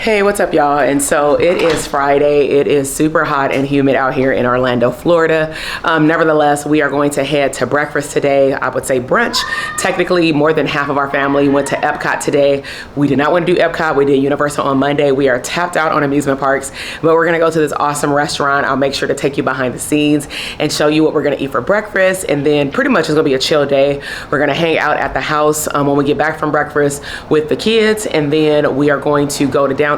Hey, what's up, y'all? And so it is Friday. It is super hot and humid out here in Orlando, Florida. Nevertheless, we are going to head to breakfast today. I would say brunch. Technically, more than half of our family went to Epcot today. We did not want to do Epcot. We did Universal on Monday. We are tapped out on amusement parks, but we're going to go to this awesome restaurant. I'll make sure to take you behind the scenes and show you what we're going to eat for breakfast. And then pretty much it's going to be a chill day. We're going to hang out at the house when we get back from breakfast with the kids. And then we are going to go to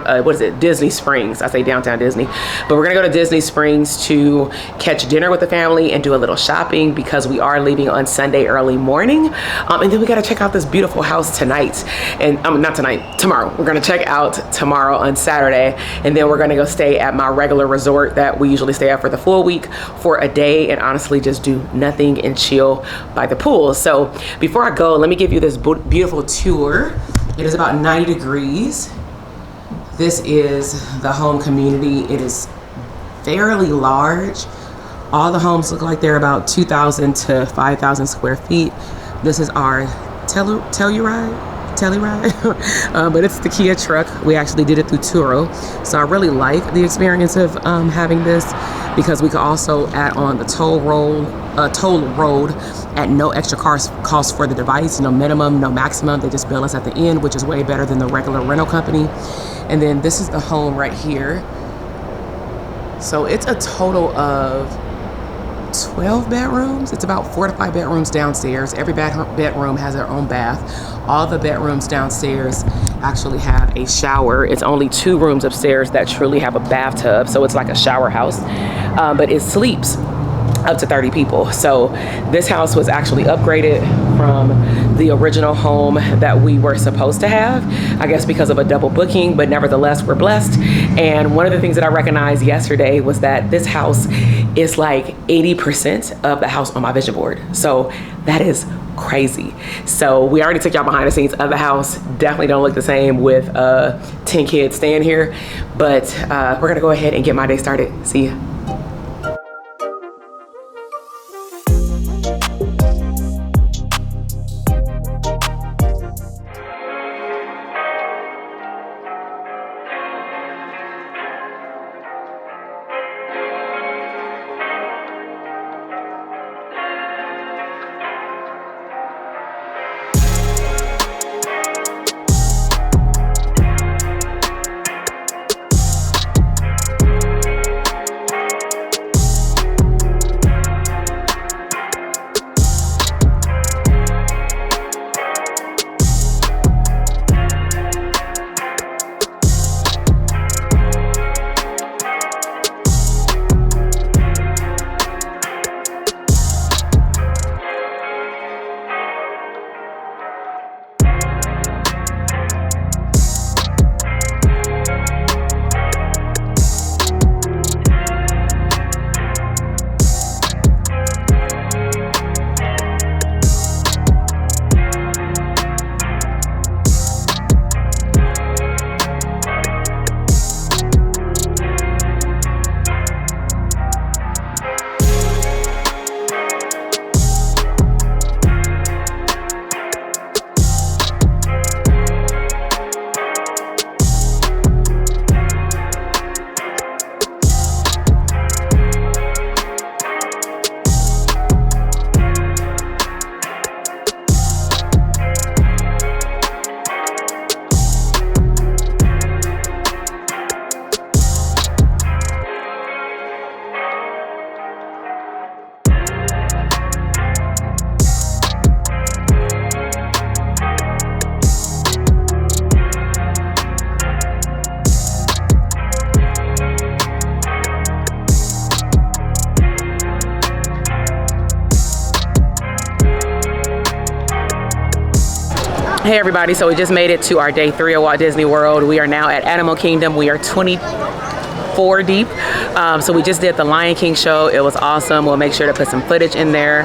Disney Springs. I say downtown Disney, but we're gonna go to Disney Springs to catch dinner with the family and do a little shopping because we are leaving on Sunday early morning. And then we gotta check out this beautiful house tonight. And not tonight, tomorrow. We're gonna check out tomorrow on Saturday. And then we're gonna go stay at my regular resort that we usually stay at for the full week for a day and honestly just do nothing and chill by the pool. So before I go, let me give you this beautiful tour. It is about 90 degrees. This is the home community. It is fairly large. All the homes look like they're about 2,000 to 5,000 square feet. This is our Telluride, but it's the Kia truck. We actually did it through Turo. So I really like the experience of having this because we could also add on the toll road at no extra cost for the device, no minimum, no maximum. They just bill us at the end, which is way better than the regular rental company. And then this is the home right here. So it's a total of 12 bedrooms. It's about 4 to 5 bedrooms downstairs. Every bedroom has their own bath. All the bedrooms downstairs actually have a shower. It's only 2 rooms upstairs that truly have a bathtub. So it's like a shower house, but it sleeps up to 30 people. So this house was actually upgraded from the original home that we were supposed to have, I guess because of a double booking, but nevertheless, we're blessed. And one of the things that I recognized yesterday was that this house is like 80% of the house on my vision board. So that is crazy. So we already took y'all behind the scenes of the house. Definitely don't look the same with 10 kids staying here, but we're gonna go ahead and get my day started. See ya. Hey everybody, so we just made it to our day 3 of Walt Disney World. We are now at Animal Kingdom. We are 24 deep. So we just did the Lion King show. It was awesome. We'll make sure to put some footage in there.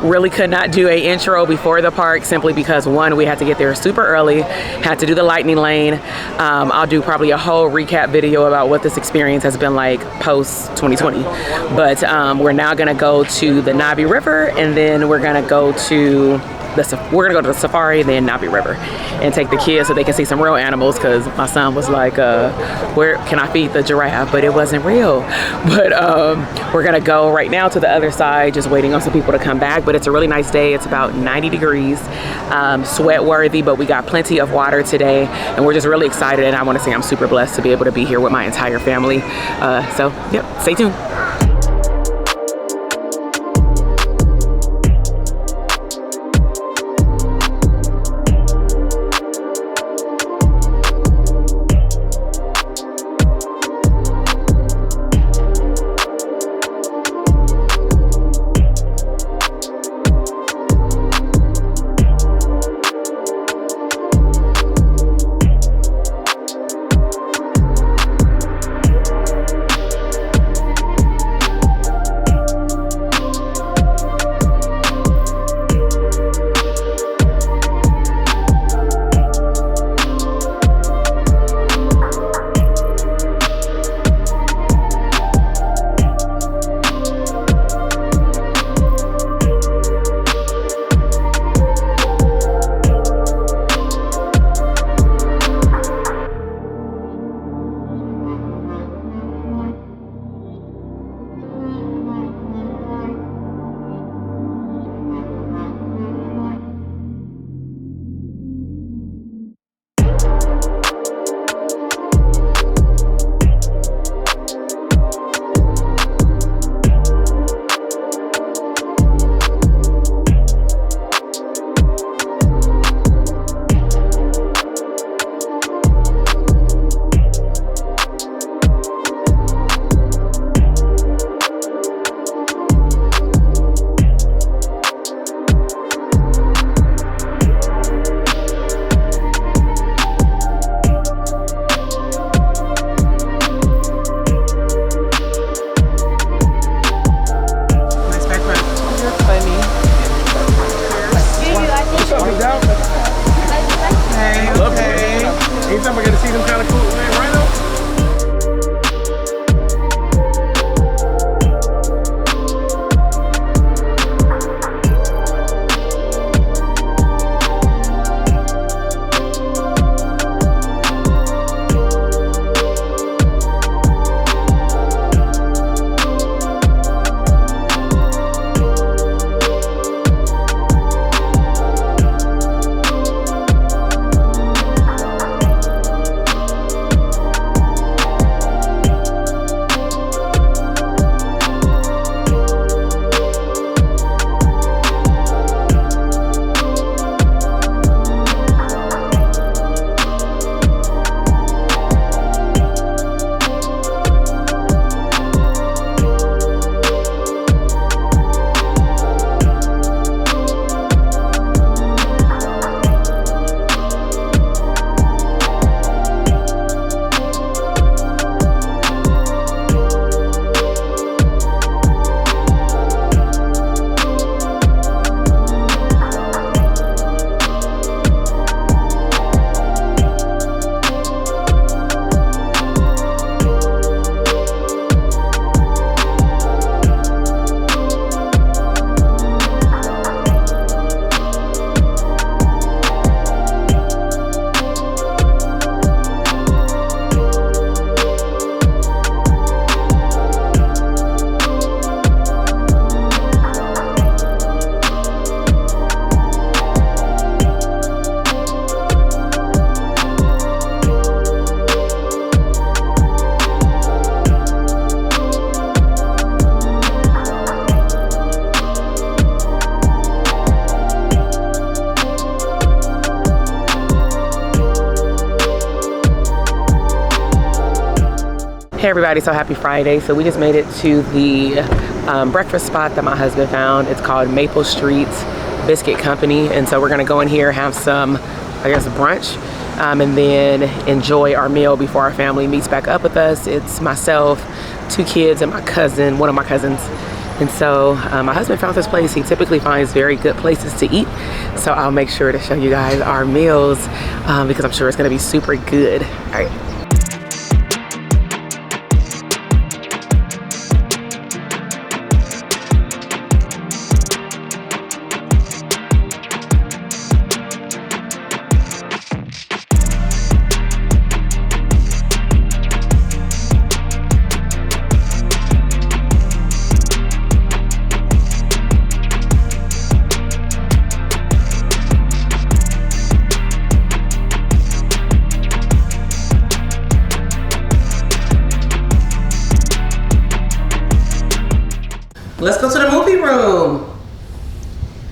Really could not do a intro before the park simply because one, we had to get there super early, had to do the lightning lane. I'll do probably a whole recap video about what this experience has been like post 2020. But we're now gonna go to the Navi River and then we're gonna go to we're gonna go to the safari and then Nabi River and take the kids so they can see some real animals, because my son was like, where can I feed the giraffe? But it wasn't real. But we're gonna go right now to the other side, just waiting on some people to come back. But it's a really nice day. It's about 90 degrees, sweat worthy, but we got plenty of water today, and we're just really excited. And I want to say I'm super blessed to be able to be here with my entire family. So yep, stay tuned. Anytime I get to see them kind of cool, man, right now. Hey everybody, so happy Friday. So we just made it to the breakfast spot that my husband found. It's called Maple Street Biscuit Company. And so we're gonna go in here, have some, I guess, brunch, and then enjoy our meal before our family meets back up with us. It's myself, 2 kids, and my cousin, one of my cousins. And so my husband found this place. He typically finds very good places to eat. So I'll make sure to show you guys our meals because I'm sure it's gonna be super good. All right. Let's go to the movie room.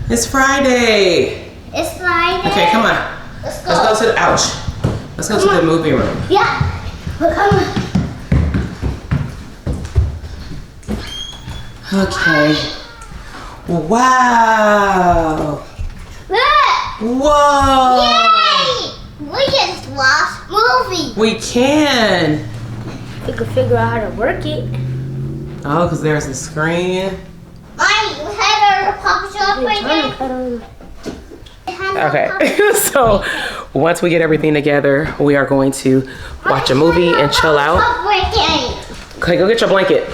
It's Friday. It's Friday. Okay, come on. Let's go. Let's go to the, ouch. Let's go to the movie room. Yeah. Come on. Okay. Wow. Look. Whoa. Yay! We just watched movie. We can. We can figure out how to work it. Oh, because there's a screen. Mommy, we had our puppet shop right there. Okay, so once we get everything together, we are going to watch a movie and chill out. Okay, go get your blanket.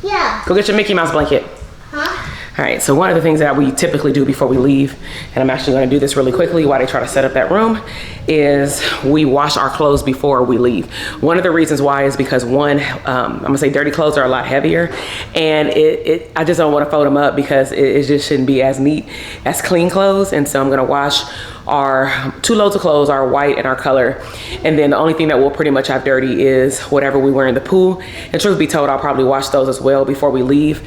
Yeah. Go get your Mickey Mouse blanket. Huh? All right, so one of the things that we typically do before we leave, and I'm actually gonna do this really quickly while they try to set up that room, is we wash our clothes before we leave. One of the reasons why is because one, I'm gonna say dirty clothes are a lot heavier, and I just don't wanna fold them up because it just shouldn't be as neat as clean clothes. And so I'm gonna wash our 2 loads of clothes, our white and our color. And then the only thing that we'll pretty much have dirty is whatever we wear in the pool. And truth be told, I'll probably wash those as well before we leave.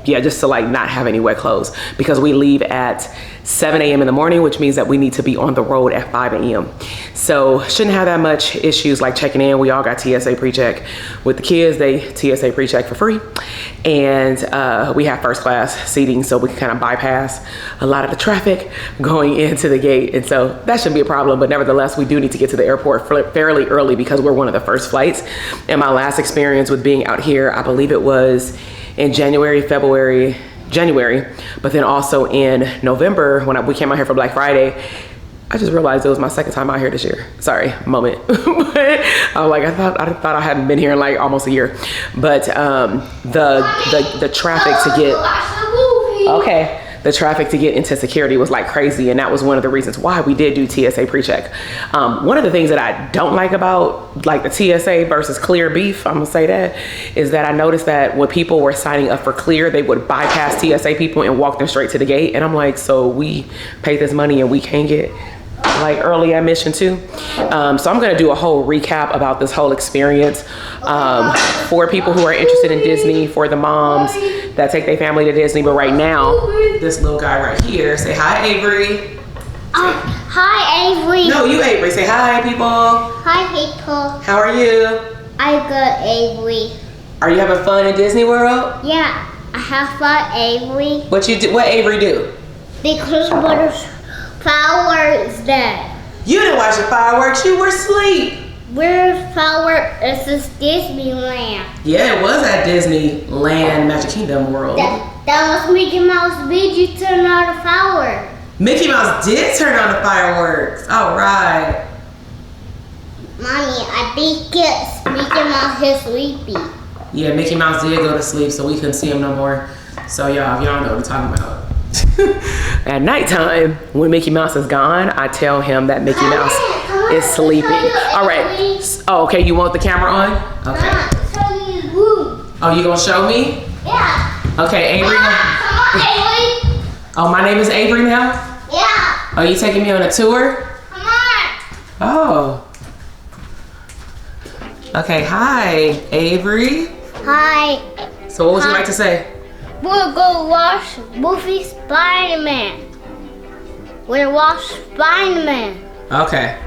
Yeah, just to like not have any wet clothes, because we leave at 7 a.m. in the morning, which means that we need to be on the road at 5 a.m. So shouldn't have that much issues like checking in. We all got TSA pre-check. With the kids, they TSA pre-check for free. And we have first class seating, so we can kind of bypass a lot of the traffic going into the gate. And so that shouldn't be a problem, but nevertheless, we do need to get to the airport fairly early because we're one of the first flights. And my last experience with being out here, I believe it was in January, but then also in November when we came out here for Black Friday. I just realized it was my second time out here this year. Sorry, moment. But I'm like, I thought I hadn't been here in like almost a year. But the traffic to get, okay, the traffic to get into security was like crazy, and that was one of the reasons why we did do TSA pre-check. One of the things that I don't like about like the TSA versus clear beef, I'm gonna say that, is that I noticed that when people were signing up for clear, they would bypass TSA people and walk them straight to the gate. And I'm like, so we paid this money and we can't get like early admission too. So I'm gonna do a whole recap about this whole experience for people who are interested in Disney, for the moms that take their family to Disney. But right now, this little guy right here, say hi, Avery. Hi, Avery. No, you Avery, say hi, people. Hi, people. How are you? I'm good, Avery. Are you having fun in Disney World? Yeah, I have fun, Avery. What Avery do? The Christmas fireworks there. You didn't watch the fireworks, you were asleep. Where's fireworks? This is Disneyland. Yeah, it was at Disneyland Magic Kingdom World. That was Mickey Mouse. Did you turn on the fireworks? Mickey Mouse did turn on the fireworks. All right. Mommy, I think it's Mickey Mouse is sleepy. Yeah, Mickey Mouse did go to sleep, so we couldn't see him no more. So y'all, if y'all know what I'm talking about. At nighttime, when Mickey Mouse is gone, I tell him that Mickey Mouse is sleeping. All right. Oh, okay, you want the camera on? Okay. Oh, you gonna show me? Yeah. Okay, Avery. Come on, Avery. Oh, my name is Avery now? Yeah. Are you taking me on a tour? Come on. Oh. Okay, hi, Avery. Hi. So what would you like to say? We'll go watch movie Spider-Man. We'll watch Spider-Man. Okay.